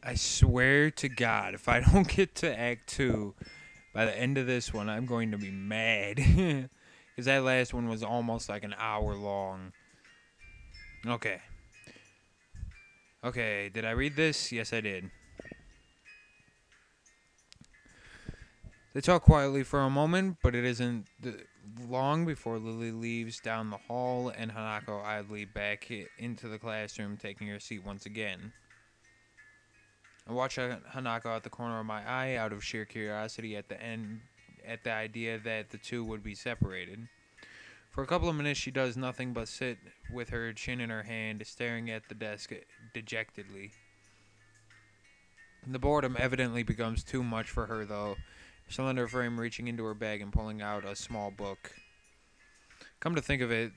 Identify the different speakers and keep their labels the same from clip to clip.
Speaker 1: I swear to God, if I don't get to Act 2 by the end of this one, I'm going to be mad. Because that last one was almost like an hour long. Okay. Okay, did I read this? Yes, I did. They talk quietly for a moment, but it isn't long before Lily leaves down the hall and Hanako idly back into the classroom, taking her seat once again. I watch Hanako out the corner of my eye out of sheer curiosity at the idea that the two would be separated. For a couple of minutes, she does nothing but sit with her chin in her hand, staring at the desk dejectedly. The boredom evidently becomes too much for her, though, slender frame reaching into her bag and pulling out a small book. Come to think of it,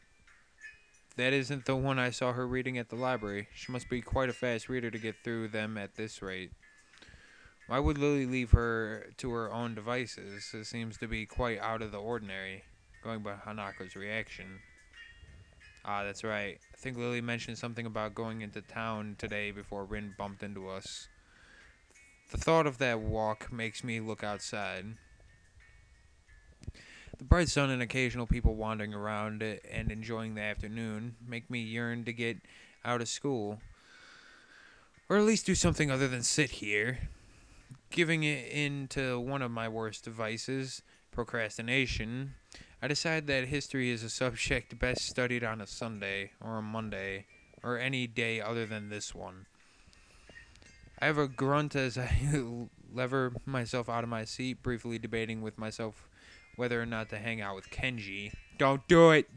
Speaker 1: that isn't the one I saw her reading at the library. She must be quite a fast reader to get through them at this rate. Why would Lily leave her to her own devices? It seems to be quite out of the ordinary, going by Hanako's reaction. Ah, that's right. I think Lily mentioned something about going into town today before Rin bumped into us. The thought of that walk makes me look outside. The bright sun and occasional people wandering around and enjoying the afternoon make me yearn to get out of school, or at least do something other than sit here. Giving it into one of my worst vices, procrastination, I decide that history is a subject best studied on a Sunday or a Monday or any day other than this one. I have a grunt as I lever myself out of my seat, briefly debating with myself whether or not to hang out with Kenji. Don't do it!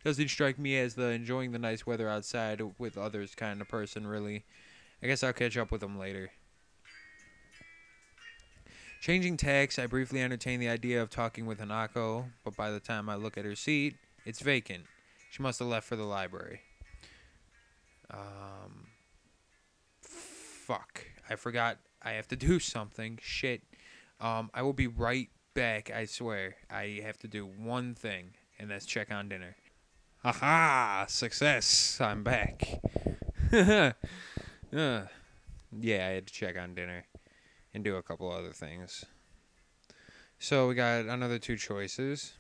Speaker 1: Doesn't strike me as the enjoying the nice weather outside with others kind of person, really. I guess I'll catch up with him later. Changing tacks, I briefly entertain the idea of talking with Hanako, but by the time I look at her seat, it's vacant. She must have left for the library. Fuck. I forgot I have to do something. Shit. I will be right back, I swear. I have to do one thing, and that's check on dinner. Haha! Success! I'm back. uh, yeah, I had to check on dinner and do a couple other things. So we got another two choices.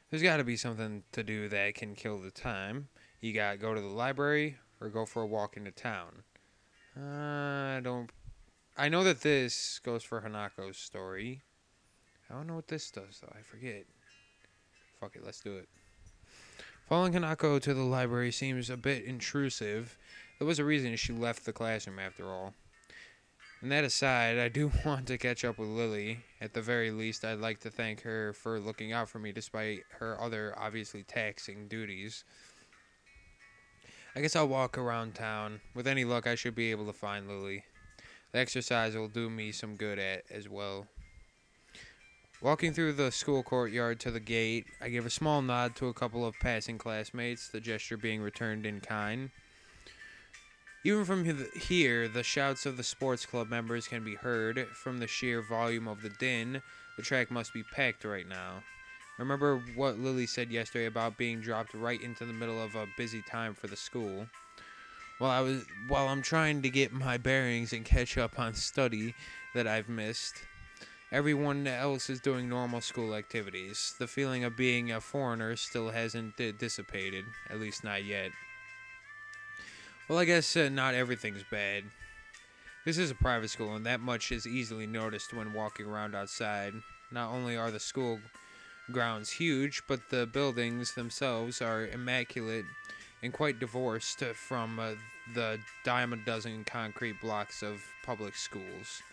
Speaker 1: There's got to be something to do that can kill the time. You got to go to the library or go for a walk into town. I don't. I know that this goes for Hanako's story. I don't know what this does though. I forget. Fuck it, let's do it. Following Hanako to the library seems a bit intrusive. There was a reason she left the classroom after all. And that aside, I do want to catch up with Lily. At the very least, I'd like to thank her for looking out for me despite her other obviously taxing duties. I guess I'll walk around town. With any luck, I should be able to find Lily. The exercise will do me some good as well. Walking through the school courtyard to the gate, I give a small nod to a couple of passing classmates, the gesture being returned in kind. Even from here, the shouts of the sports club members can be heard. From the sheer volume of the din, the track must be packed right now. Remember what Lily said yesterday about being dropped right into the middle of a busy time for the school. While I'm trying to get my bearings and catch up on study that I've missed, everyone else is doing normal school activities. The feeling of being a foreigner still hasn't dissipated, at least not yet. Well, I guess not everything's bad. This is a private school, and that much is easily noticed when walking around outside. Not only are the school grounds huge, but the buildings themselves are immaculate and quite divorced from the dime a dozen concrete blocks of public schools.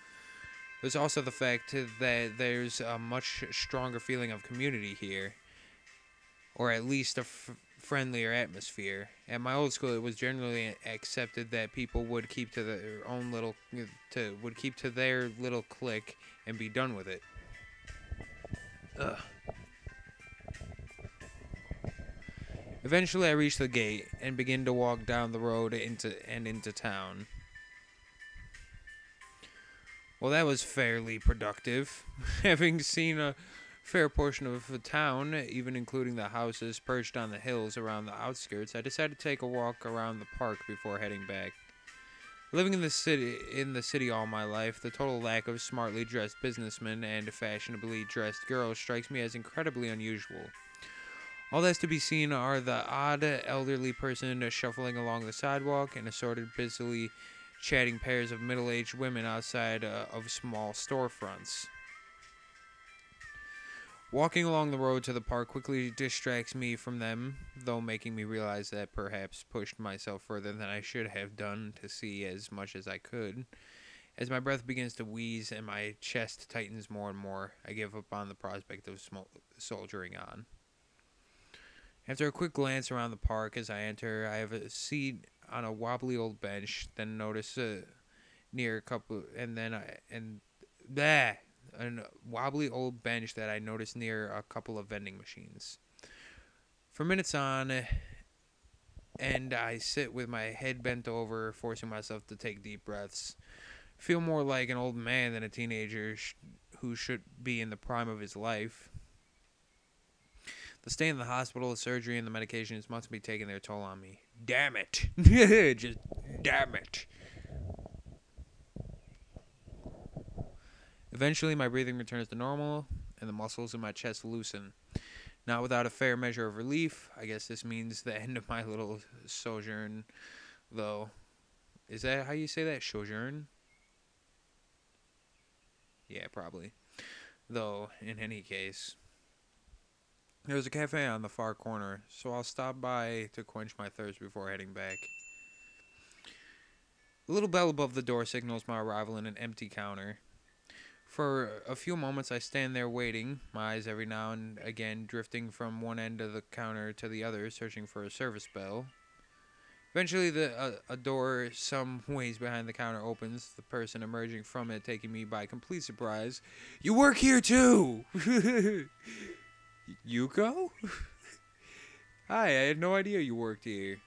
Speaker 1: There's also the fact that there's a much stronger feeling of community here, or at least a friendlier atmosphere. At my old school, it was generally accepted that people would keep to their own little would keep to their little clique and be done with it. Ugh. Eventually, I reach the gate and begin to walk down the road into town. Well, that was fairly productive. Having seen a fair portion of the town, even including the houses perched on the hills around the outskirts, I decided to take a walk around the park before heading back. Living in the city all my life, the total lack of smartly dressed businessmen and fashionably dressed girls strikes me as incredibly unusual. All that's to be seen are the odd elderly person shuffling along the sidewalk and assorted busily chatting pairs of middle-aged women outside of small storefronts. Walking along the road to the park quickly distracts me from them, though making me realize that perhaps pushed myself further than I should have done to see as much as I could. As my breath begins to wheeze and my chest tightens more and more, I give up on the prospect of soldiering on. After a quick glance around the park as I enter, I have a seat on a wobbly old bench, then notice near a couple, and then I and that a wobbly old bench that I noticed near a couple of vending machines. For minutes on, and I sit with my head bent over, forcing myself to take deep breaths. Feel more like an old man than a teenager who should be in the prime of his life. The stay in the hospital, the surgery, and the medications must be taking their toll on me. Damn it. Just damn it. Eventually, my breathing returns to normal, and the muscles in my chest loosen. Not without a fair measure of relief. I guess this means the end of my little sojourn, though. Is that how you say that? Sojourn? Yeah, probably. Though, in any case, there's a cafe on the far corner, so I'll stop by to quench my thirst before heading back. The little bell above the door signals my arrival in an empty counter. For a few moments I stand there waiting, my eyes every now and again drifting from one end of the counter to the other, searching for a service bell. Eventually, a door some ways behind the counter opens, the person emerging from it taking me by complete surprise. "You work here too!" Yuko? Hi, I had no idea you worked here.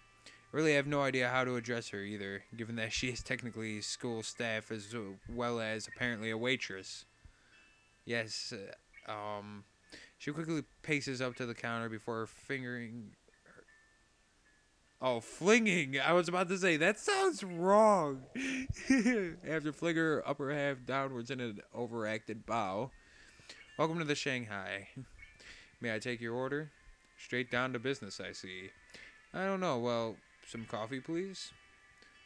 Speaker 1: Really have no idea how to address her either, given that she is technically school staff as well as apparently a waitress. Yes, she quickly paces up to the counter before fingering. Oh, flinging! I was about to say, that sounds wrong! After flinging her upper half downwards in an overacted bow. "Welcome to the Shanghai. May I take your order?" "Straight down to business, I see." "I don't know, well, some coffee, please?"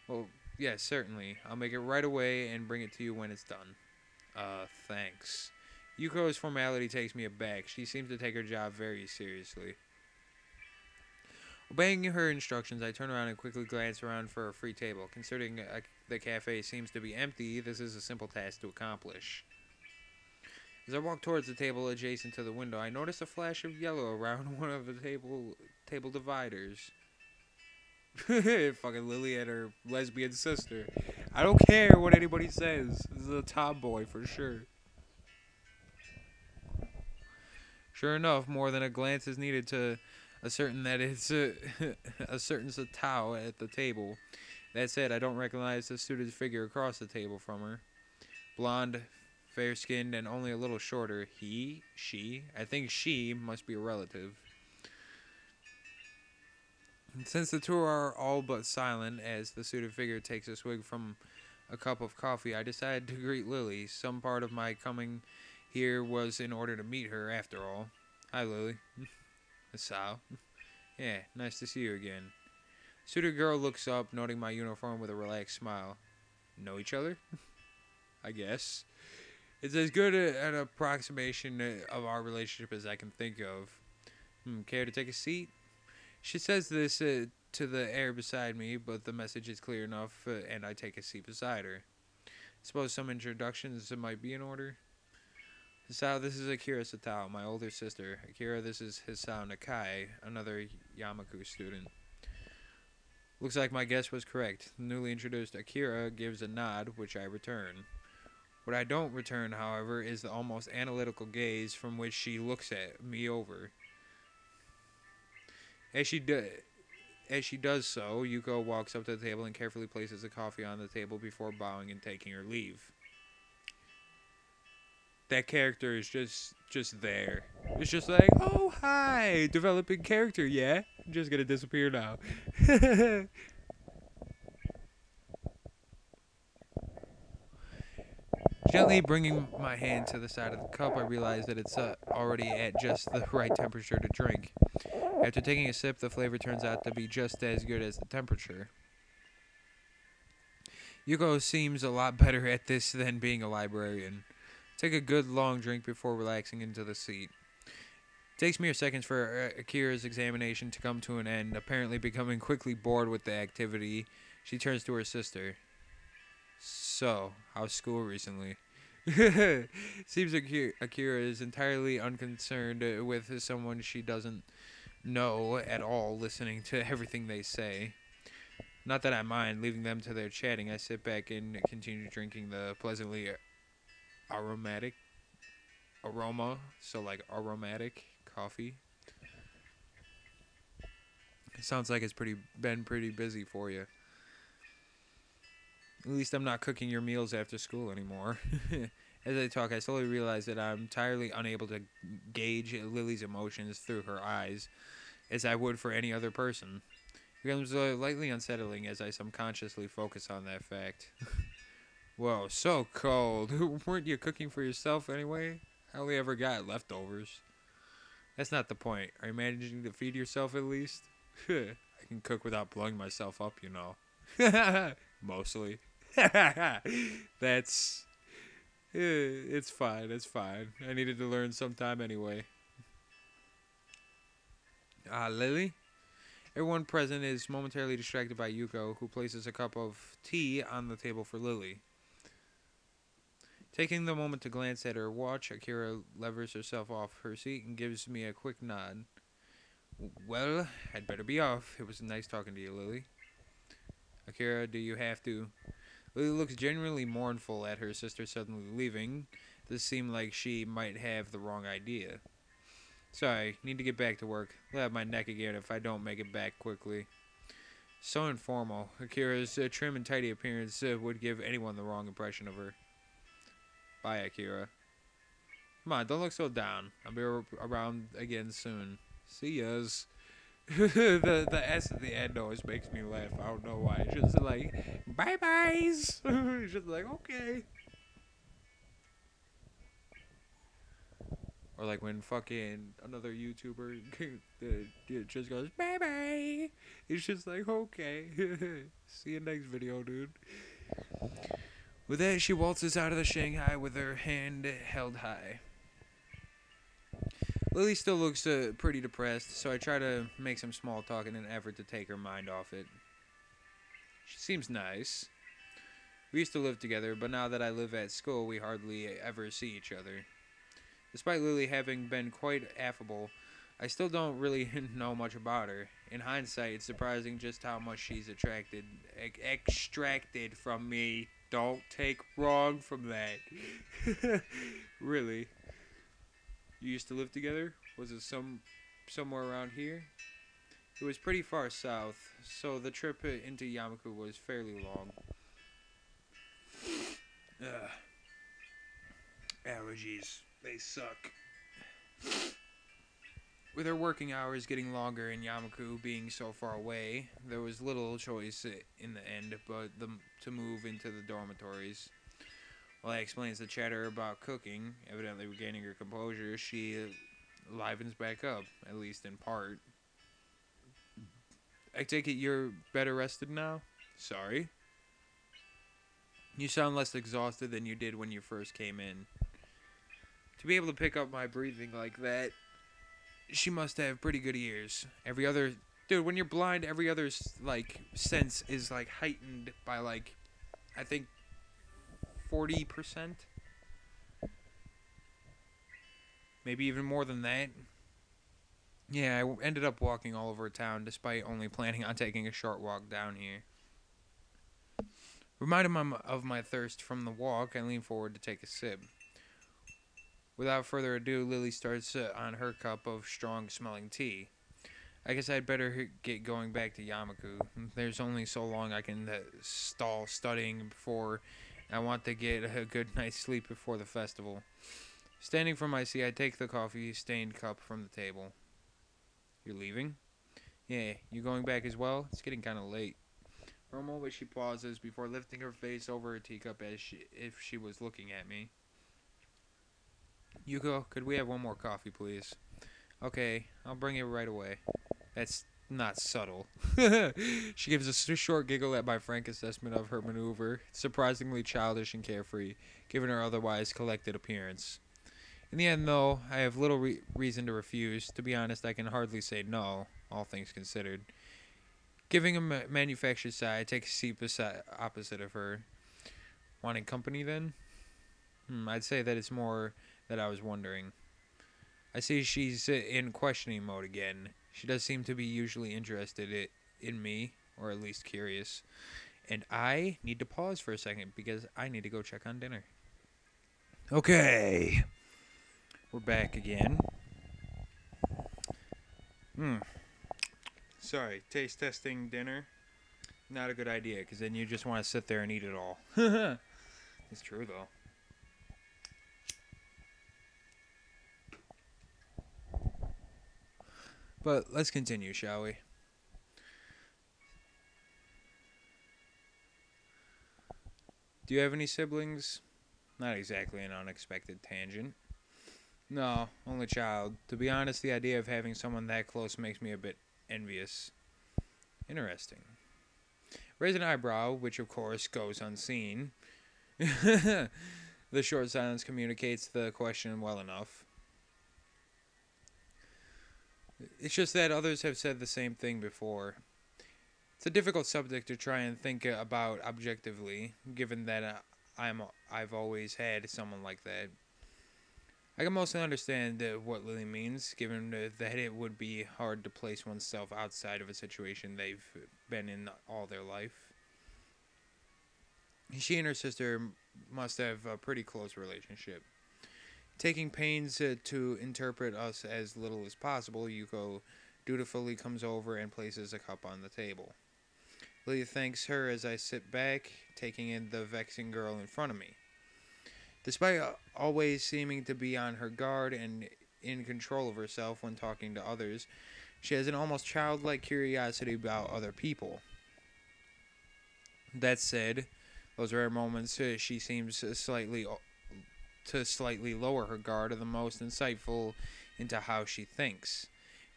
Speaker 1: "Well, yes, certainly. I'll make it right away and bring it to you when it's done." Thanks." Yuko's formality takes me aback. She seems to take her job very seriously. Obeying her instructions, I turn around and quickly glance around for a free table. Considering the cafe seems to be empty, this is a simple task to accomplish. As I walk towards the table adjacent to the window, I notice a flash of yellow around one of the table dividers. Fucking Lily and her lesbian sister. I don't care what anybody says. This is a tomboy for sure. Sure enough, more than a glance is needed to ascertain that it's a certain Satao at the table. That said, I don't recognize the suited figure across the table from her. Blonde, fair-skinned, and only a little shorter. She? I think she must be a relative. Since the two are all but silent as the suited figure takes a swig from a cup of coffee, I decided to greet Lily. Some part of my coming here was in order to meet her, after all. "Hi, Lily." "Sao?" "Yeah, nice to see you again." Suited girl looks up, noting my uniform with a relaxed smile. "Know each other?" "I guess. It's as good an approximation of our relationship as I can think of." Care to take a seat?" She says this to the air beside me, but the message is clear enough, and I take a seat beside her. Suppose some introductions might be in order. "Hisao, this is Akira Satao, my older sister. Akira, this is Hisao Nakai, another Yamaku student." Looks like my guess was correct. The newly introduced Akira gives a nod, which I return. What I don't return, however, is the almost analytical gaze from which she looks at me over. As she does so, Yuko walks up to the table and carefully places the coffee on the table before bowing and taking her leave. That character is just there. It's just like, "Oh, hi, developing character, yeah? I'm just gonna disappear now." Gently bringing my hand to the side of the cup, I realize that it's already at just the right temperature to drink. After taking a sip, the flavor turns out to be just as good as the temperature. Yuko seems a lot better at this than being a librarian. Take a good long drink before relaxing into the seat. It takes mere seconds for Akira's examination to come to an end. Apparently becoming quickly bored with the activity, she turns to her sister. So, how's school recently? Seems Akira is entirely unconcerned with someone she doesn't know at all listening to everything they say. Not that I mind, leaving them to their chatting. I sit back and continue drinking the pleasantly aromatic aroma, so like aromatic coffee. It sounds like it's been pretty busy for you. At least I'm not cooking your meals after school anymore. As I talk, I slowly realize that I'm entirely unable to gauge Lily's emotions through her eyes, as I would for any other person. It becomes lightly unsettling as I subconsciously focus on that fact. Whoa, so cold. Weren't you cooking for yourself anyway? I only ever got leftovers. That's not the point. Are you managing to feed yourself at least? I can cook without blowing myself up, you know. Mostly. That's... it's fine, it's fine. I needed to learn sometime anyway. Lily? Everyone present is momentarily distracted by Yuko, who places a cup of tea on the table for Lily. Taking the moment to glance at her watch, Akira levers herself off her seat and gives me a quick nod. Well, I'd better be off. It was nice talking to you, Lily. Akira, do you have to? Lily looks genuinely mournful at her sister suddenly leaving. This seemed like she might have the wrong idea. Sorry, need to get back to work. I'll have my neck again if I don't make it back quickly. So informal. Akira's trim and tidy appearance would give anyone the wrong impression of her. Bye, Akira. Come on, don't look so down. I'll be around again soon. See yas. the S at the end always makes me laugh. I don't know why. It's just like, bye-byes. It's just like, okay. Or like when fucking another YouTuber just goes, bye-bye. It's just like, okay. See you next video, dude. With that, she waltzes out of the Shanghai with her hand held high. Lily still looks pretty depressed, so I try to make some small talk in an effort to take her mind off it. She seems nice. We used to live together, but now that I live at school, we hardly ever see each other. Despite Lily having been quite affable, I still don't really know much about her. In hindsight, it's surprising just how much she's extracted from me. Don't take wrong from that. Really. You used to live together? Was it somewhere around here? It was pretty far south, so the trip into Yamaku was fairly long. Ugh. Allergies. They suck. With her working hours getting longer and Yamaku being so far away, there was little choice in the end but to move into the dormitories. While I explains the chatter about cooking, evidently regaining her composure, she livens back up, at least in part. I take it you're better rested now? Sorry? You sound less exhausted than you did when you first came in. To be able to pick up my breathing like that, she must have pretty good ears. Every other... Dude, when you're blind, every other, like, sense is, like, heightened by, like, I think 40%? Maybe even more than that. Yeah, I ended up walking all over town despite only planning on taking a short walk down here. Reminded of my thirst from the walk, I lean forward to take a sip. Without further ado, Lily starts on her cup of strong-smelling tea. I guess I'd better get going back to Yamaku. There's only so long I can stall studying before I want to get a good night's sleep before the festival. Standing from my seat, I take the coffee-stained cup from the table. You're leaving? Yeah, you going back as well? It's getting kind of late. For a moment, she pauses before lifting her face over her teacup if she was looking at me. Yuko, could we have one more coffee, please? Okay, I'll bring it right away. That's not subtle. She gives a short giggle at my frank assessment of her maneuver, surprisingly childish and carefree, given her otherwise collected appearance. In the end, though, I have little reason to refuse. To be honest, I can hardly say no, all things considered. Giving a manufactured sigh, I take a seat opposite of her. Wanting company, then? I'd say that it's more that I was wondering. I see she's in questioning mode again. She does seem to be usually interested in me, or at least curious. And I need to pause for a second because I need to go check on dinner. Okay. We're back again. Sorry, taste testing dinner. Not a good idea because then you just want to sit there and eat it all. It's true though. But let's continue, shall we? Do you have any siblings? Not exactly an unexpected tangent. No, only child. To be honest, the idea of having someone that close makes me a bit envious. Interesting. Raise an eyebrow, which of course goes unseen. The short silence communicates the question well enough. It's just that others have said the same thing before. It's a difficult subject to try and think about objectively, given that I've always had someone like that. I can mostly understand what Lily means, given that it would be hard to place oneself outside of a situation they've been in all their life. She and her sister must have a pretty close relationship. Taking pains to interpret us as little as possible, Yuko dutifully comes over and places a cup on the table. Lily thanks her as I sit back, taking in the vexing girl in front of me. Despite always seeming to be on her guard and in control of herself when talking to others, she has an almost childlike curiosity about other people. That said, those rare moments she seems slightly lower her guard are the most insightful into how she thinks.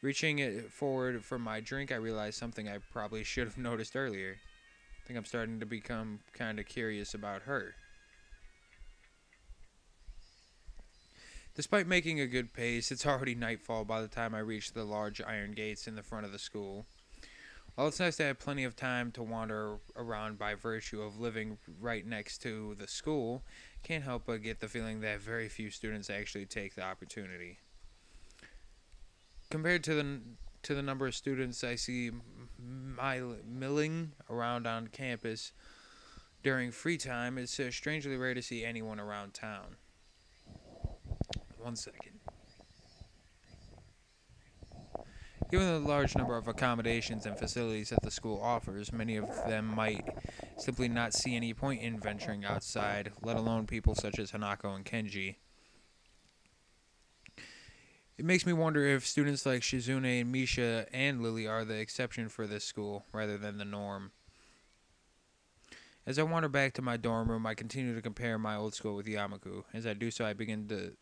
Speaker 1: Reaching it forward for my drink, I realize something I probably should have noticed earlier. I think I'm starting to become kind of curious about her. Despite making a good pace, it's already nightfall by the time I reach the large iron gates in the front of the school. While it's nice to have plenty of time to wander around by virtue of living right next to the school, can't help but get the feeling that very few students actually take the opportunity. Compared to the number of students I see milling around on campus during free time, it's strangely rare to see anyone around town. 1 second. Given the large number of accommodations and facilities that the school offers, many of them might simply not see any point in venturing outside, let alone people such as Hanako and Kenji. It makes me wonder if students like Shizune and Misha and Lily are the exception for this school, rather than the norm. As I wander back to my dorm room, I continue to compare my old school with Yamaku. As I do so, I begin to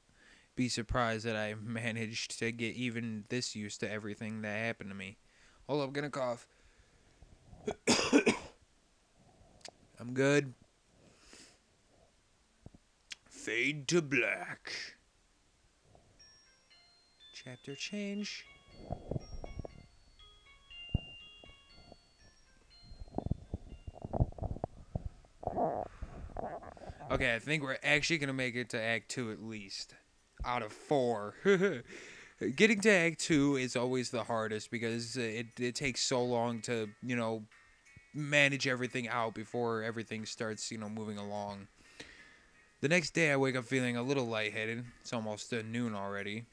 Speaker 1: be surprised that I managed to get even this used to everything that happened to me. Hold up, I'm gonna cough. I'm good. Fade to black. Chapter change. Okay, I think we're actually gonna make it to Act 2 at least. Out of 4. Getting to Act 2 is always the hardest because it takes so long to, manage everything out before everything starts, moving along. The next day I wake up feeling a little lightheaded. It's almost noon already.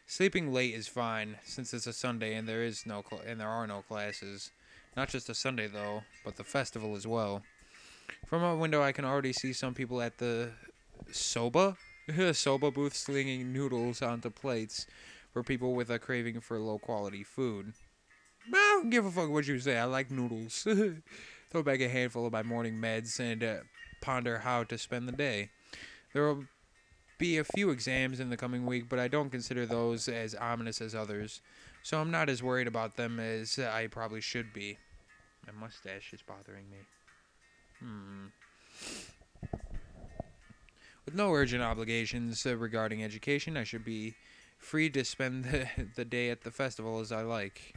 Speaker 1: Sleeping late is fine since it's a Sunday and there are no classes. Not just a Sunday though, but the festival as well. From my window I can already see some people at the soba booth slinging noodles onto plates for people with a craving for low quality food. I don't give a fuck what you say. I like noodles. They're throw back a handful of my morning meds, and ponder how to spend the day. There will be a few exams in the coming week, but I don't consider those as ominous as others, so I'm not as worried about them as I probably should be. My mustache is bothering me. With no urgent obligations regarding education, I should be free to spend the day at the festival as I like.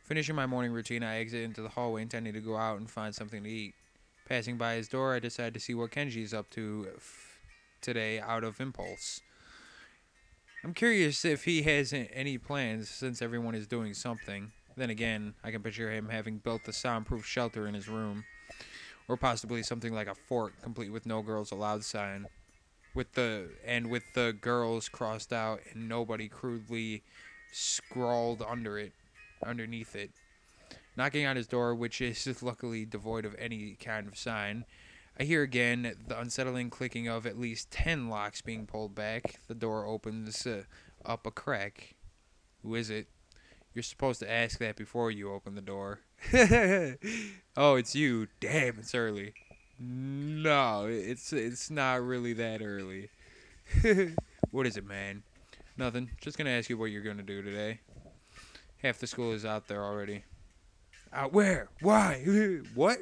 Speaker 1: Finishing my morning routine, I exit into the hallway intending to go out and find something to eat. Passing by his door, I decide to see what Kenji is up to today out of impulse. I'm curious if he has any plans since everyone is doing something. Then again, I can picture him having built the soundproof shelter in his room. Or possibly something like a fort complete with no girls allowed sign. With the girls crossed out and nobody crudely scrawled underneath it. Knocking on his door, which is luckily devoid of any kind of sign, I hear again the unsettling clicking of at least 10 locks being pulled back. The door opens up a crack. Who is it? You're supposed to ask that before you open the door. Oh, it's you. Damn, it's early. No, it's not really that early. What is it, man? Nothing. Just gonna ask you what you're gonna do today. Half the school is out there already. Out where? Why? What?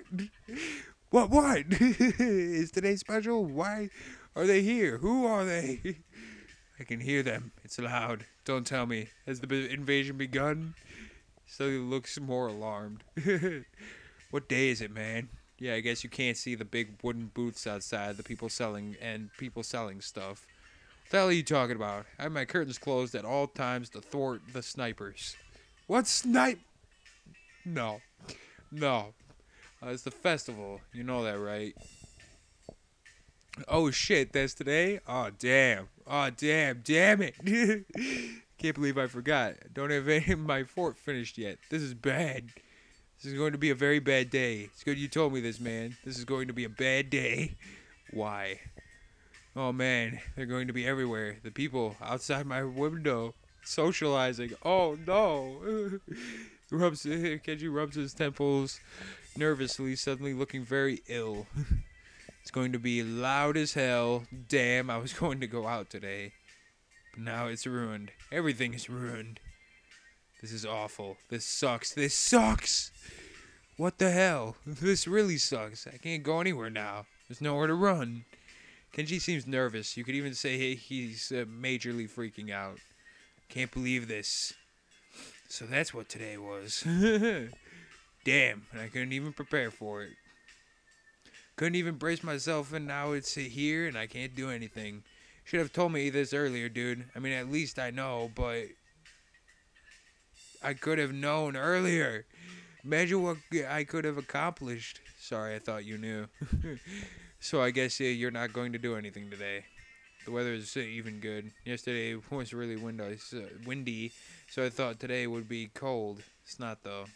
Speaker 1: What? Is today special? Why are they here? Who are they? I can hear them. It's loud. Don't tell me. Has the invasion begun? So he looks more alarmed. What day is it, man? Yeah, I guess you can't see the big wooden booths outside, the people selling stuff. What the hell are you talking about? I have my curtains closed at all times to thwart the snipers. What snipe? No. It's the festival. You know that, right? Oh shit, that's today? Oh damn it. Can't believe I forgot. Don't have any of my fort finished yet. This is bad. This is going to be a very bad day. It's good you told me this, man. This is going to be a bad day. Why? Oh man, they're going to be everywhere. The people outside my window socializing. Oh no. Kenji rubs his temples nervously, suddenly looking very ill. It's going to be loud as hell. Damn, I was going to go out today. But now it's ruined. Everything is ruined. This is awful. This sucks. What the hell? This really sucks. I can't go anywhere now. There's nowhere to run. Kenji seems nervous. You could even say he's majorly freaking out. Can't believe this. So that's what today was. Damn, and I couldn't even prepare for it. Couldn't even brace myself, and now it's here, and I can't do anything. Should have told me this earlier, dude. I mean, at least I know, but I could have known earlier. Imagine what I could have accomplished. Sorry, I thought you knew. So I guess you're not going to do anything today. The weather is even good. Yesterday was really windy, so I thought today would be cold. It's not, though.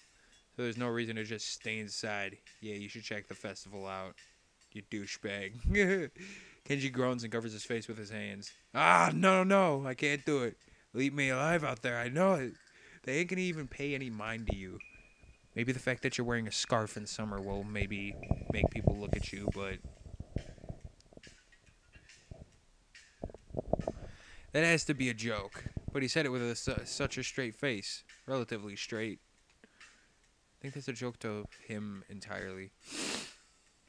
Speaker 1: So there's no reason to just stay inside. Yeah, you should check the festival out. You douchebag. Kenji groans and covers his face with his hands. Ah, no, I can't do it. Leave me alive out there, I know it. They ain't gonna even pay any mind to you. Maybe the fact that you're wearing a scarf in summer will maybe make people look at you, but that has to be a joke. But he said it with such a straight face. Relatively straight. I think that's a joke to him entirely.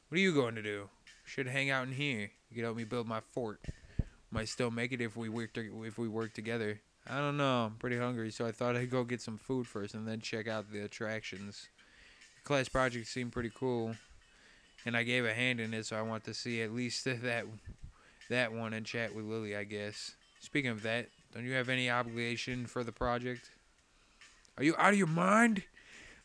Speaker 1: What are you going to do? Should hang out in here. You could help me build my fort. Might still make it if we work together. I don't know. I'm pretty hungry, so I thought I'd go get some food first and then check out the attractions. The class project seemed pretty cool, and I gave a hand in it, so I want to see at least that one and chat with Lily, I guess. Speaking of that, don't you have any obligation for the project? Are you out of your mind?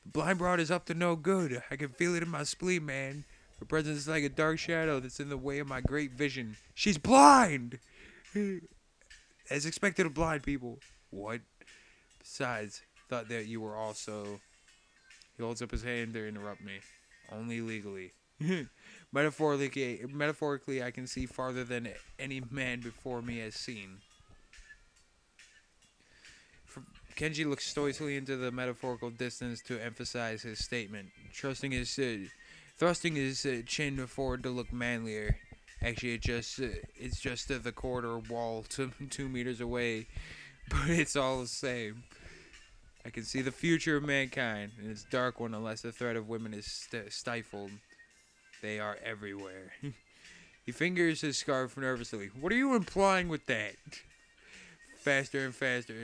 Speaker 1: The blind broad is up to no good. I can feel it in my spleen, man. Her presence is like a dark shadow that's in the way of my great vision. She's blind! As expected of blind people. What? Besides, thought that you were also... He holds up his hand to interrupt me. Only legally. Metaphorically, I can see farther than any man before me has seen. Kenji looks stoically into the metaphorical distance to emphasize his statement, trusting his thrusting his chin forward to look manlier. Actually, it's just the corridor wall 2 meters away, but it's all the same. I can see the future of mankind, and it's dark one unless the threat of women is stifled. They are everywhere. He fingers his scarf nervously. What are you implying with that? Faster and faster,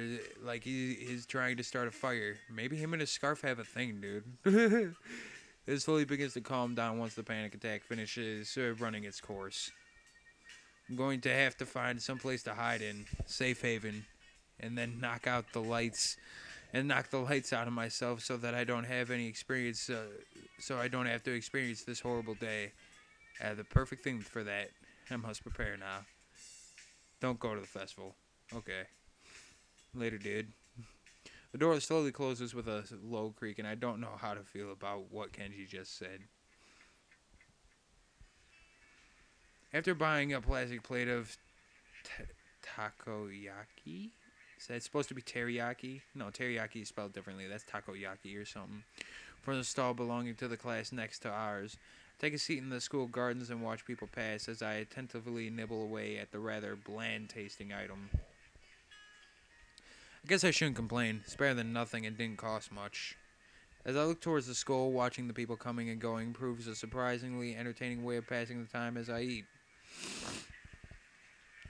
Speaker 1: like he's trying to start a fire. Maybe him and his scarf have a thing, dude. It slowly begins to calm down once the panic attack finishes running its course. I'm going to have to find some place to hide in, safe haven, and then knock the lights out of myself so that I don't have any experience, so I don't have to experience this horrible day. I have the perfect thing for that. I must prepare now. Don't go to the festival. Okay. Later, dude. The door slowly closes with a low creak, and I don't know how to feel about what Kenji just said. After buying a plastic plate of takoyaki, is that supposed to be teriyaki? No, teriyaki is spelled differently. That's takoyaki or something. From the stall belonging to the class next to ours. I take a seat in the school gardens and watch people pass as I attentively nibble away at the rather bland-tasting item. I guess I shouldn't complain. It's better than nothing and didn't cost much. As I look towards the school, watching the people coming and going proves a surprisingly entertaining way of passing the time as I eat.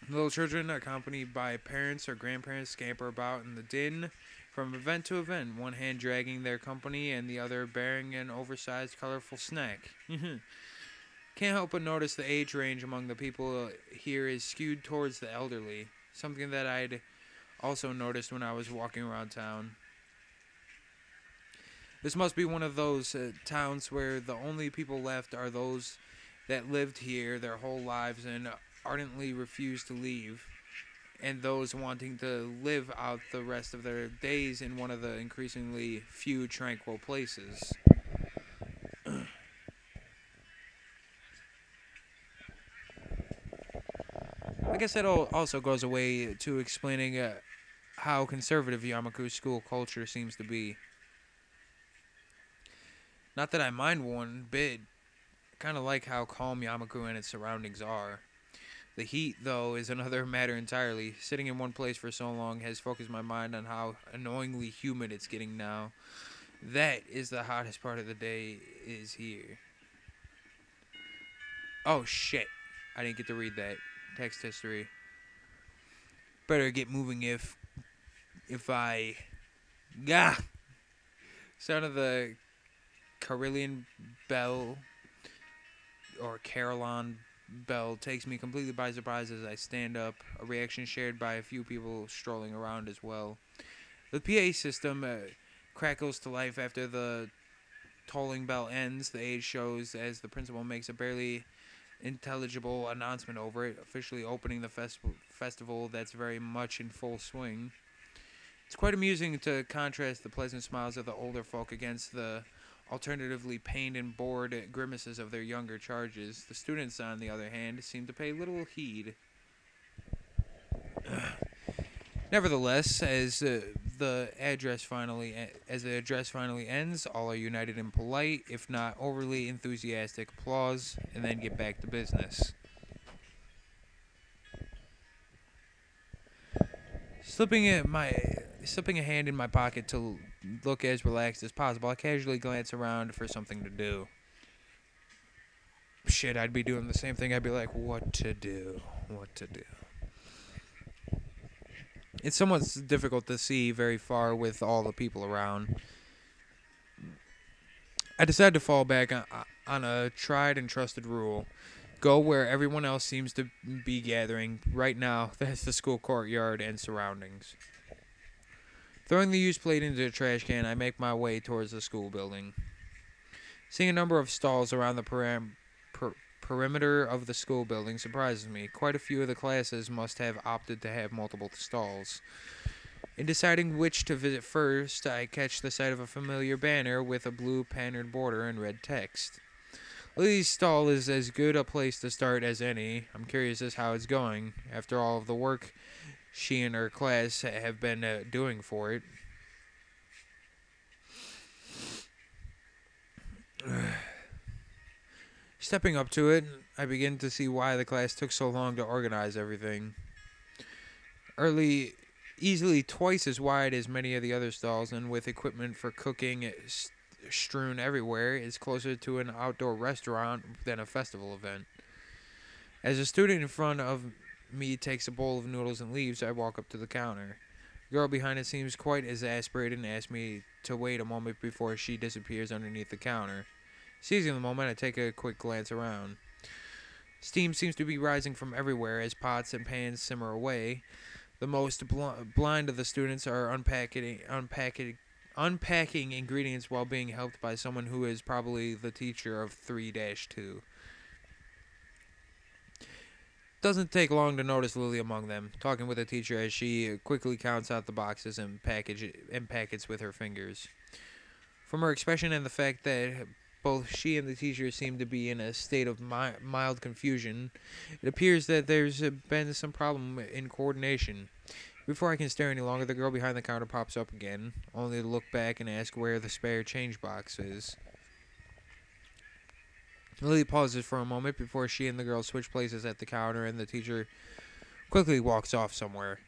Speaker 1: Little children, accompanied by parents or grandparents, scamper about in the din from event to event, one hand dragging their company and the other bearing an oversized, colorful snack. Can't help but notice the age range among the people here is skewed towards the elderly, something that I'd also noticed when I was walking around town. This must be one of those towns where the only people left are those that lived here their whole lives and ardently refused to leave, and those wanting to live out the rest of their days in one of the increasingly few tranquil places. I guess that also goes away to explaining how conservative Yamaku's school culture seems to be. Not that I mind one bit. I kind of like how calm Yamaku and its surroundings are. The heat, though, is another matter entirely. Sitting in one place for so long has focused my mind on how annoyingly humid it's getting now. That is the hottest part of the day is here. Oh, shit. I didn't get to read that. Text history. Better get moving if I... Gah! Sound of the Carillion bell or Carillon bell takes me completely by surprise as I stand up, a reaction shared by a few people strolling around as well. The PA system crackles to life after the tolling bell ends. The age shows as the principal makes a barely intelligible announcement over it, officially opening the festival that's very much in full swing. It's quite amusing to contrast the pleasant smiles of the older folk against the alternatively pained and bored grimaces of their younger charges. The students, on the other hand, seem to pay little heed. Nevertheless, as the address finally ends, all are united in polite, if not overly enthusiastic applause, and then get back to business. Slipping a hand in my pocket to look as relaxed as possible, I casually glance around for something to do. Shit, I'd be doing the same thing. I'd be like, what to do? It's somewhat difficult to see very far with all the people around. I decided to fall back on a tried and trusted rule. Go where everyone else seems to be gathering. Right now, that's the school courtyard and surroundings. Throwing the used plate into the trash can, I make my way towards the school building. Seeing a number of stalls around the perimeter of the school building surprises me. Quite a few of the classes must have opted to have multiple stalls. In deciding which to visit first, I catch the sight of a familiar banner with a blue patterned border and red text. Lily's stall is as good a place to start as any. I'm curious as how it's going, after all of the work she and her class have been doing for it. Stepping up to it, I begin to see why the class took so long to organize everything. Early, easily twice as wide as many of the other stalls, and with equipment for cooking strewn everywhere, it's closer to an outdoor restaurant than a festival event. As a student in front of me takes a bowl of noodles and leaves, I walk up to the counter. The girl behind it seems quite exasperated and asks me to wait a moment before she disappears underneath the counter. Seizing the moment, I take a quick glance around. Steam seems to be rising from everywhere as pots and pans simmer away. The most blind of the students are unpacking ingredients while being helped by someone who is probably the teacher of 3-2. Doesn't take long to notice Lily among them, talking with the teacher as she quickly counts out the boxes and packets with her fingers. From her expression and the fact that both she and the teacher seem to be in a state of mild confusion, it appears that there's been some problem in coordination. Before I can stare any longer, the girl behind the counter pops up again, only to look back and ask where the spare change box is. Lily pauses for a moment before she and the girl switch places at the counter, and the teacher quickly walks off somewhere.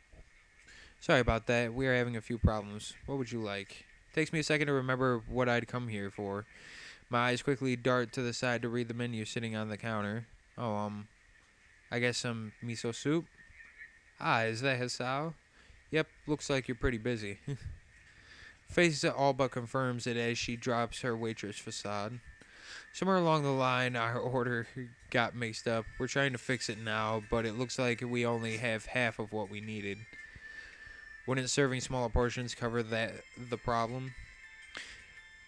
Speaker 1: Sorry about that. We are having a few problems. What would you like? Takes me a second to remember what I'd come here for. My eyes quickly dart to the side to read the menu sitting on the counter. Oh, I guess some miso soup? Ah, is that Hisao? Yep, looks like you're pretty busy. Face all but confirms it as she drops her waitress facade. Somewhere along the line, our order got mixed up. We're trying to fix it now, but it looks like we only have half of what we needed. Wouldn't serving smaller portions cover the problem?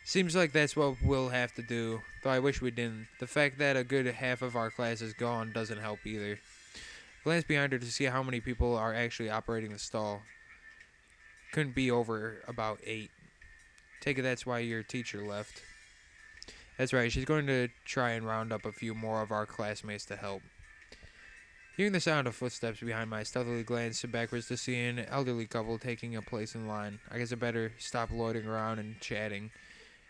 Speaker 1: Seems like that's what we'll have to do, though I wish we didn't. The fact that a good half of our class is gone doesn't help either. Glance behind her to see how many people are actually operating the stall. Couldn't be over about 8. Take it that's why your teacher left. That's right, she's going to try and round up a few more of our classmates to help. Hearing the sound of footsteps behind me, I stealthily glance backwards to see an elderly couple taking a place in line. I guess I better stop loitering around and chatting.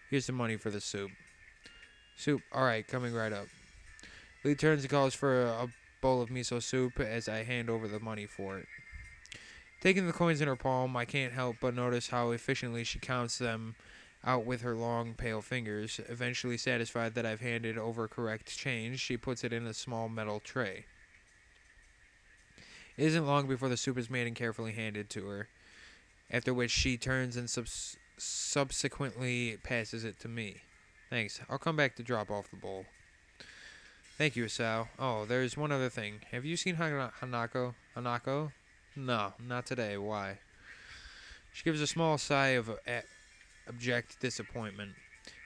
Speaker 1: Here's the money for the soup. Soup, alright, coming right up. Lee turns and calls for a bowl of miso soup as I hand over the money for it. Taking the coins in her palm, I can't help but notice how efficiently she counts them out with her long, pale fingers. Eventually satisfied that I've handed over correct change, she puts it in a small metal tray. It isn't long before the soup is made and carefully handed to her, after which she turns and subsequently passes it to me. Thanks. I'll come back to drop off the bowl. Thank you, Sal. Oh, there's one other thing. Have you seen Hanako? Hanako? No, not today. Why? She gives a small sigh of abject disappointment.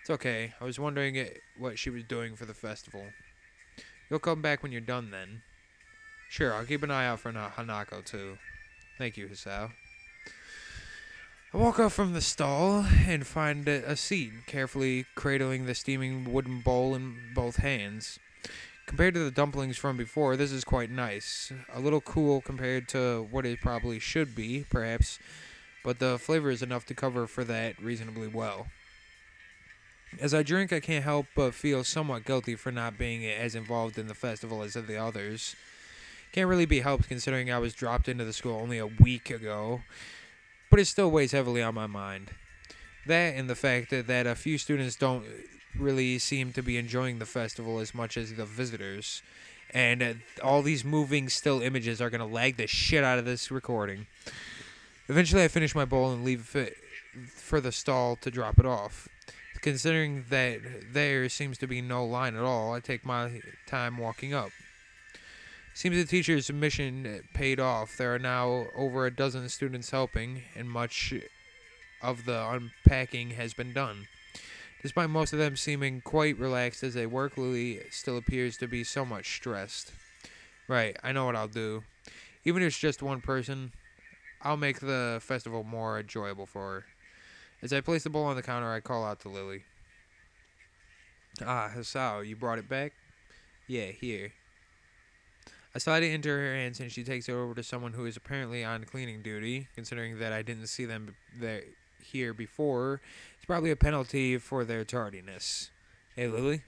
Speaker 1: It's okay. I was wondering what she was doing for the festival. You'll come back when you're done, then. Sure, I'll keep an eye out for Hanako, too. Thank you, Hisao. I walk up from the stall and find a seat, carefully cradling the steaming wooden bowl in both hands. Compared to the dumplings from before, this is quite nice. A little cool compared to what it probably should be, perhaps, but the flavor is enough to cover for that reasonably well. As I drink, I can't help but feel somewhat guilty for not being as involved in the festival as the others. Can't really be helped considering I was dropped into the school only a week ago, but it still weighs heavily on my mind. That and the fact that a few students don't really seem to be enjoying the festival as much as the visitors. And all these moving still images are going to lag the shit out of this recording. Eventually I finish my bowl and leave it for the stall to drop it off. Considering that there seems to be no line at all, I take my time walking up. Seems the teacher's mission paid off. There are now over a dozen students helping, and much of the unpacking has been done. Despite most of them seeming quite relaxed as they work, Lily still appears to be somewhat stressed. Right, I know what I'll do. Even if it's just one person, I'll make the festival more enjoyable for her. As I place the bowl on the counter, I call out to Lily. Ah, Hisao, you brought it back? Yeah, here. I slide it into her hands and she takes it over to someone who is apparently on cleaning duty, considering that I didn't see them here before. It's probably a penalty for their tardiness. Hey, Lily?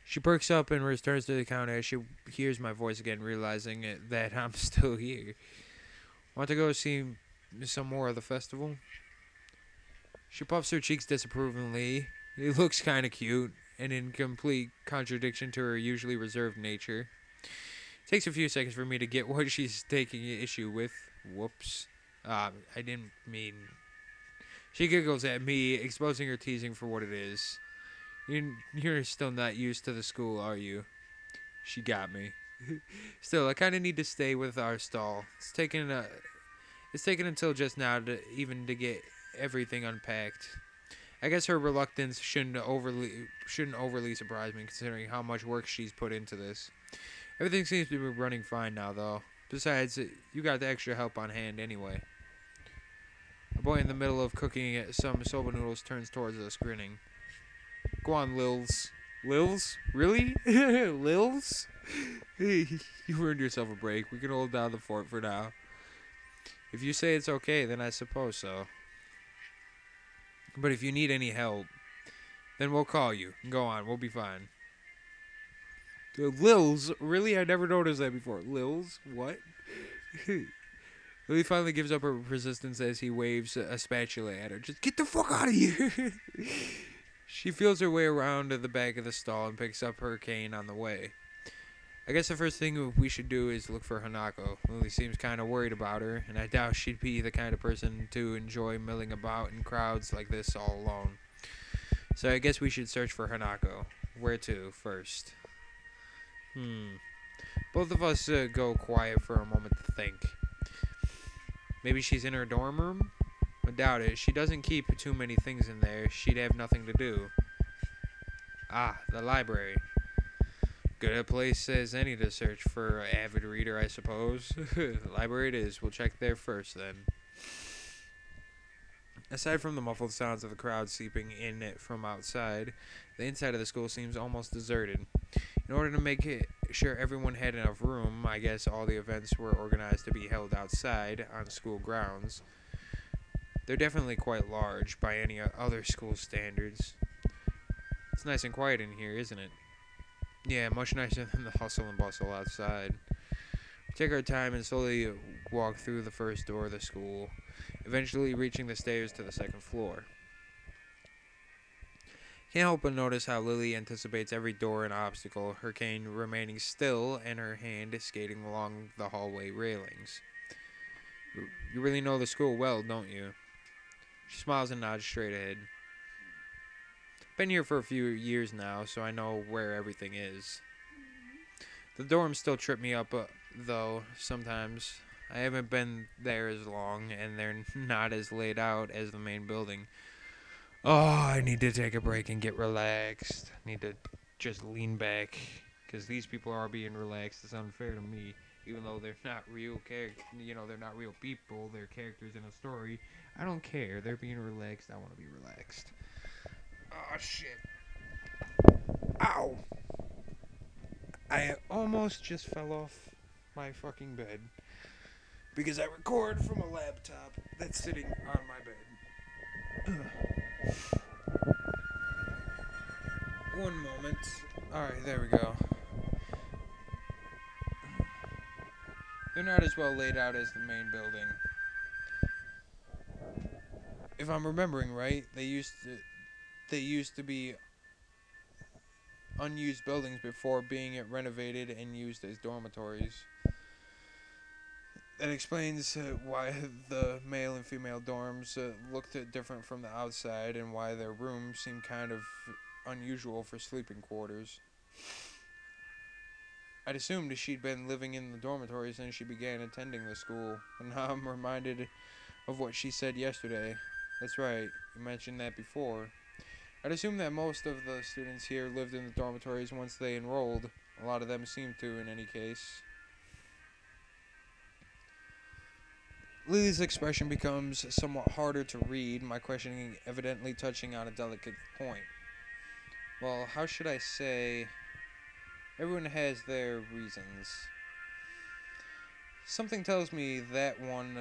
Speaker 1: She perks up and returns to the counter as she hears my voice again, realizing that I'm still here. Want to go see some more of the festival? She puffs her cheeks disapprovingly. It looks kind of cute, and in complete contradiction to her usually reserved nature. It takes a few seconds for me to get what she's taking issue with. Whoops. I didn't mean. She giggles at me, exposing her teasing for what it is. You're still not used to the school, are you? She got me. Still, I kind of need to stay with our stall. It's taken until just now to get everything unpacked. I guess her reluctance shouldn't overly surprise me, considering how much work she's put into this. Everything seems to be running fine now, though. Besides, you got the extra help on hand anyway. A boy in the middle of cooking some soba noodles turns towards us, grinning. Go on, Lils. Lils? Really? Lils? You earned yourself a break. We can hold down the fort for now. If you say it's okay, then I suppose so. But if you need any help, then we'll call you. Go on, we'll be fine. Lils? Really? I never noticed that before. Lils? What? Lily finally gives up her persistence as he waves a spatula at her. Just get the fuck out of here! She feels her way around to the back of the stall and picks up her cane on the way. I guess the first thing we should do is look for Hanako. Lily seems kind of worried about her, and I doubt she'd be the kind of person to enjoy milling about in crowds like this all alone. So I guess we should search for Hanako. Where to first? Both of us go quiet for a moment to think. Maybe she's in her dorm room? I doubt it. She doesn't keep too many things in there. She'd have nothing to do. Ah, the library. Good a place as any to search for an avid reader, I suppose. The library it is. We'll check there first, then. Aside from the muffled sounds of the crowd seeping in from outside, the inside of the school seems almost deserted. In order to make sure everyone had enough room, I guess all the events were organized to be held outside on school grounds. They're definitely quite large by any other school standards. It's nice and quiet in here, isn't it? Yeah, much nicer than the hustle and bustle outside. We take our time and slowly walk through the first door of the school, eventually reaching the stairs to the second floor. Can't help but notice how Lily anticipates every door and obstacle, her cane remaining still and her hand skating along the hallway railings. You really know the school well, don't you? She smiles and nods straight ahead. Been here for a few years now, so I know where everything is. The dorms still trip me up, though, sometimes. I haven't been there as long, and they're not as laid out as the main building. Oh, I need to take a break and get relaxed. I need to just lean back, because these people are being relaxed. It's unfair to me, even though they're not real characters. They're not real people. They're characters in a story. I don't care. They're being relaxed. I want to be relaxed. Oh, shit. Ow! I almost just fell off my fucking bed because I record from a laptop that's sitting on my bed. One moment. Alright, there we go. They're not as well laid out as the main building. If I'm remembering right, they used to be unused buildings before being renovated and used as dormitories. That explains why the male and female dorms looked different from the outside and why their rooms seem kind of unusual for sleeping quarters. I'd assumed she'd been living in the dormitories since she began attending the school, and now I'm reminded of what she said yesterday. That's right, you mentioned that before. I'd assume that most of the students here lived in the dormitories once they enrolled. A lot of them seem to, in any case. Lily's expression becomes somewhat harder to read, my questioning evidently touching on a delicate point. Well, how should I say? Everyone has their reasons. Something tells me that one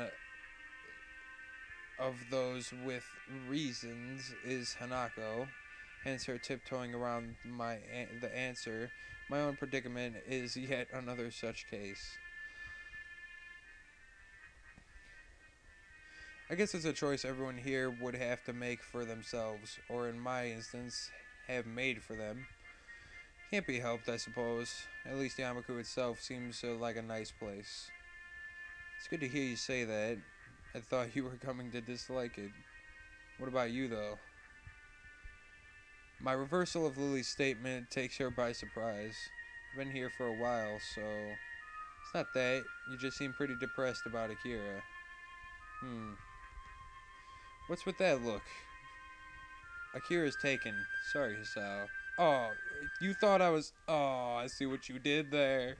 Speaker 1: of those with reasons is Hanako. hence her tiptoeing around the answer. My own predicament is yet another such case. I guess it's a choice everyone here would have to make for themselves, or in my instance, have made for them. Can't be helped, I suppose. At least Yamaku itself seems like a nice place. It's good to hear you say that. I thought you were coming to dislike it. What about you, though? My reversal of Lily's statement takes her by surprise. I've been here for a while, so it's not that. You just seem pretty depressed about Akira. What's with that look? Akira's taken. Sorry, Hisao. Oh, you thought I was. Oh, I see what you did there.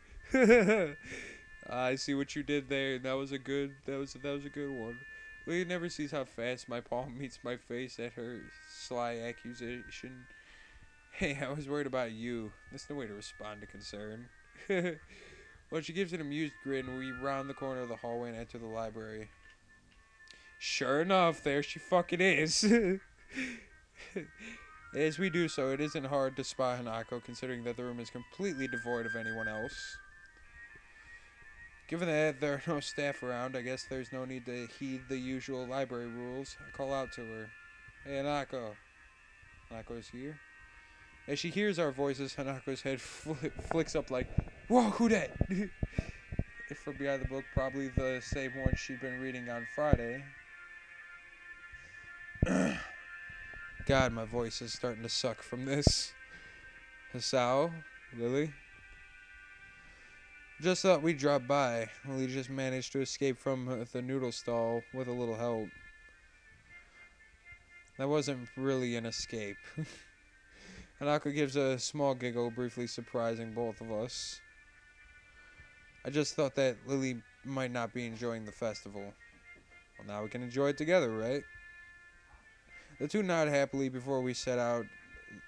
Speaker 1: I see what you did there. That was a good. That was a good one. Lily never sees how fast my palm meets my face at her sly accusation. Hey, I was worried about you. That's no way to respond to concern. Well, she gives an amused grin. We round the corner of the hallway and enter the library. Sure enough, there she fucking is. As we do so, it isn't hard to spot Hanako, considering that the room is completely devoid of anyone else. Given that there are no staff around, I guess there's no need to heed the usual library rules. I call out to her. Hey, Hanako. Hanako's here. As she hears our voices, Hanako's head flicks up like, whoa, who dat? If from behind the book, probably the same one she'd been reading on Friday. God, my voice is starting to suck from this. Hisao? Lily? Just thought we'd drop by. Lily just managed to escape from the noodle stall with a little help. That wasn't really an escape. Hanako gives a small giggle, briefly surprising both of us. I just thought that Lily might not be enjoying the festival. Well, now we can enjoy it together, right? The two nod happily before we set out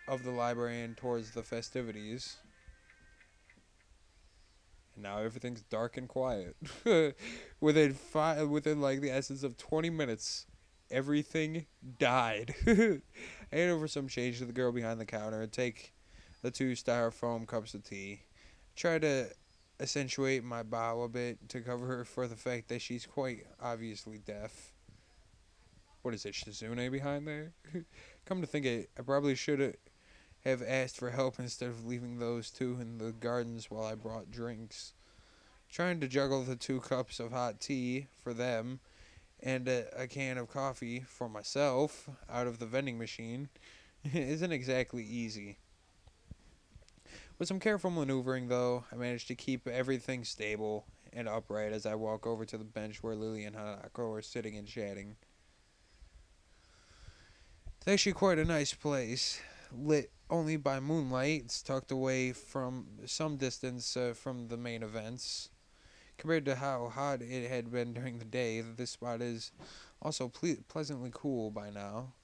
Speaker 1: of the library and towards the festivities. And now everything's dark and quiet. Within like the essence of 20 minutes, everything died. I hand over some change to the girl behind the counter and take the two styrofoam cups of tea. Try to accentuate my bow a bit to cover her for the fact that she's quite obviously deaf. What is it, Shizune behind there? Come to think of it, I probably should have asked for help instead of leaving those two in the gardens while I brought drinks. Trying to juggle the 2 cups of hot tea for them and a can of coffee for myself out of the vending machine isn't exactly easy. With some careful maneuvering, though, I managed to keep everything stable and upright as I walk over to the bench where Lily and Hanako are sitting and chatting. It's actually quite a nice place, lit only by moonlight. It's tucked away from some distance from the main events. Compared to how hot it had been during the day, this spot is also pleasantly cool by now.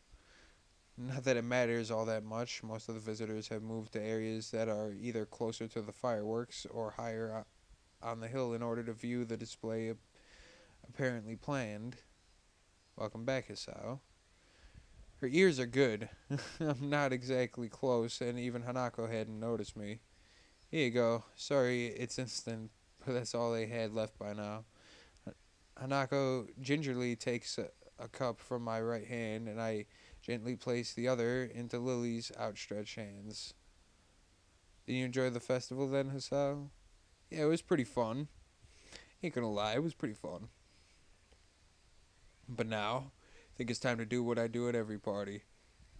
Speaker 1: Not that it matters all that much. Most of the visitors have moved to areas that are either closer to the fireworks or higher on the hill in order to view the display apparently planned. Welcome back, Hisao. Her ears are good. I'm not exactly close, and even Hanako hadn't noticed me. Here you go. Sorry, it's instant, but that's all they had left by now. Hanako gingerly takes a cup from my right hand, and I gently place the other into Lily's outstretched hands. Did you enjoy the festival then, Hisao? Yeah, it was pretty fun. Ain't gonna lie, it was pretty fun. But now, I think it's time to do what I do at every party.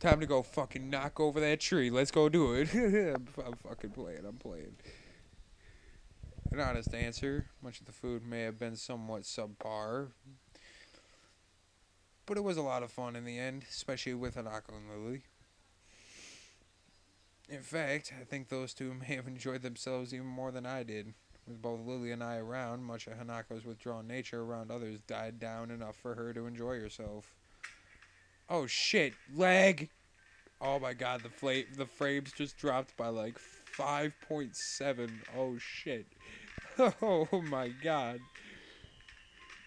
Speaker 1: Time to go fucking knock over that tree. Let's go do it. I'm fucking playing. I'm playing. An honest answer. Much of the food may have been somewhat subpar, but it was a lot of fun in the end, especially with Hanako and Lily. In fact, I think those two may have enjoyed themselves even more than I did. With both Lily and I around, much of Hanako's withdrawn nature around others died down enough for her to enjoy herself. Oh shit, lag! Oh my god, the frames just dropped by like 5.7. Oh shit. Oh my god.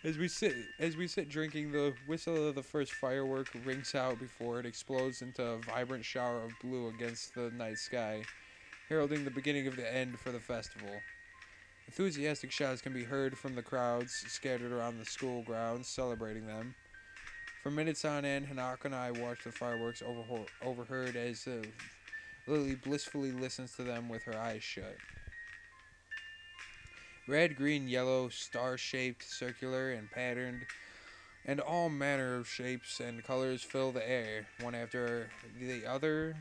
Speaker 1: As we sit drinking, the whistle of the first firework rings out before it explodes into a vibrant shower of blue against the night sky, heralding the beginning of the end for the festival. Enthusiastic shouts can be heard from the crowds scattered around the school grounds celebrating them. For minutes on end, Hanako and I watch the fireworks overheard as Lily blissfully listens to them with her eyes shut. Red, green, yellow, star-shaped, circular, and patterned, and all manner of shapes and colors fill the air, one after the other,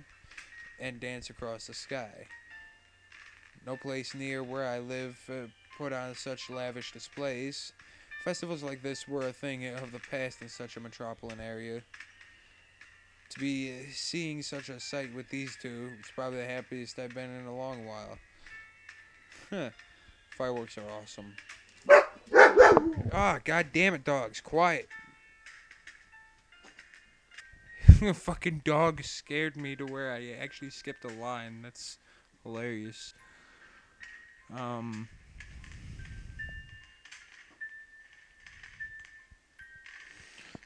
Speaker 1: and dance across the sky. No place near where I live put on such lavish displays. Festivals like this were a thing of the past in such a metropolitan area. To be seeing such a sight with these two, it's probably the happiest I've been in a long while. Huh. Fireworks are awesome. Ah, god damn it, dogs. Quiet. A fucking dog scared me to where I actually skipped a line. That's hilarious.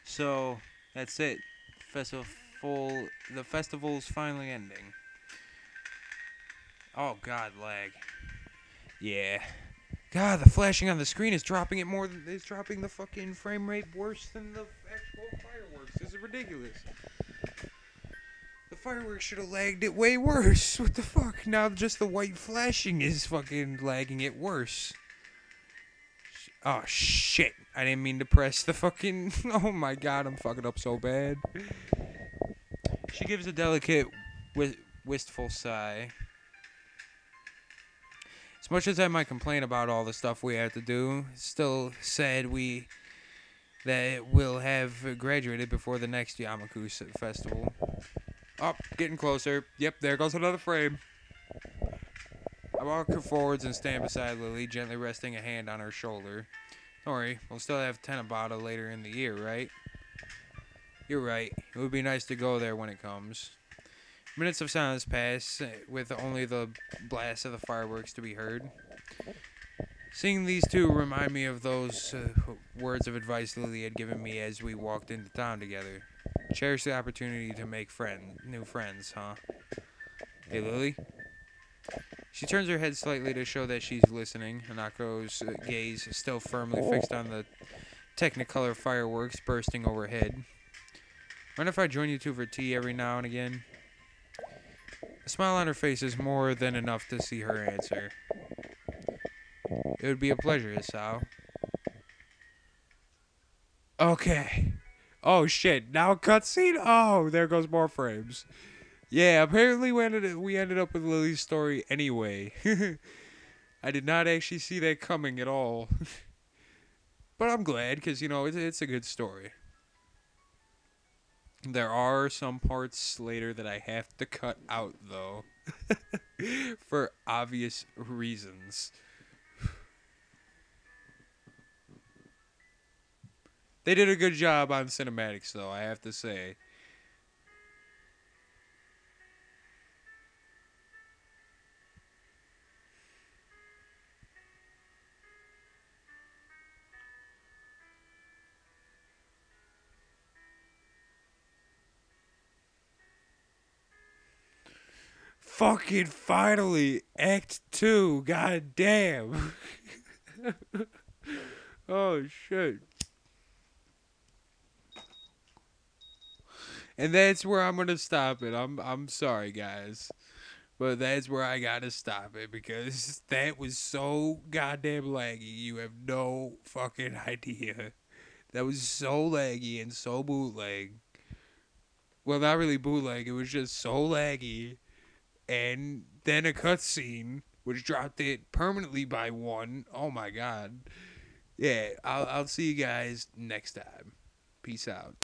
Speaker 1: So that's it. Festival. The festival's finally ending. Oh god, lag. Yeah. God, the flashing on the screen is dropping it more than is dropping the fucking frame rate worse than the actual fireworks. This is ridiculous. The fireworks should have lagged it way worse. What the fuck? Now just the white flashing is fucking lagging it worse. Oh shit. I didn't mean to press the fucking... Oh my god, I'm fucking up so bad. She gives a delicate, wistful sigh. As much as I might complain about all the stuff we have to do, it's still sad that we'll have graduated before the next Yamaku festival. Oh, getting closer. Yep, there goes another frame. I walk forwards and stand beside Lily, gently resting a hand on her shoulder. Don't worry, we'll still have Tenabata later in the year, right? You're right. It would be nice to go there when it comes. Minutes of silence pass, with only the blast of the fireworks to be heard. Seeing these two remind me of those words of advice Lily had given me as we walked into town together. Cherish the opportunity to make new friends, huh? Hey, Lily? She turns her head slightly to show that she's listening. Hanako's gaze is still firmly fixed on the Technicolor fireworks bursting overhead. Mind if I join you two for tea every now and again? A smile on her face is more than enough to see her answer. It would be a pleasure, Isao. Okay. Oh shit, now cutscene? Oh, there goes more frames. Yeah, apparently we ended up with Lily's story anyway. I did not actually see that coming at all. But I'm glad, because, it's a good story. There are some parts later that I have to cut out, though. For obvious reasons. They did a good job on cinematics, though, I have to say. Fucking finally, Act 2, god damn. Oh shit. And that's where I'm gonna stop it. I'm sorry, guys, but that's where I gotta stop it because that was so goddamn laggy. You have no fucking idea. That was so laggy and so bootleg. Well, not really bootleg. It was just so laggy. And then a cutscene, which dropped it permanently by one. Oh my god. Yeah, I'll see you guys next time. Peace out.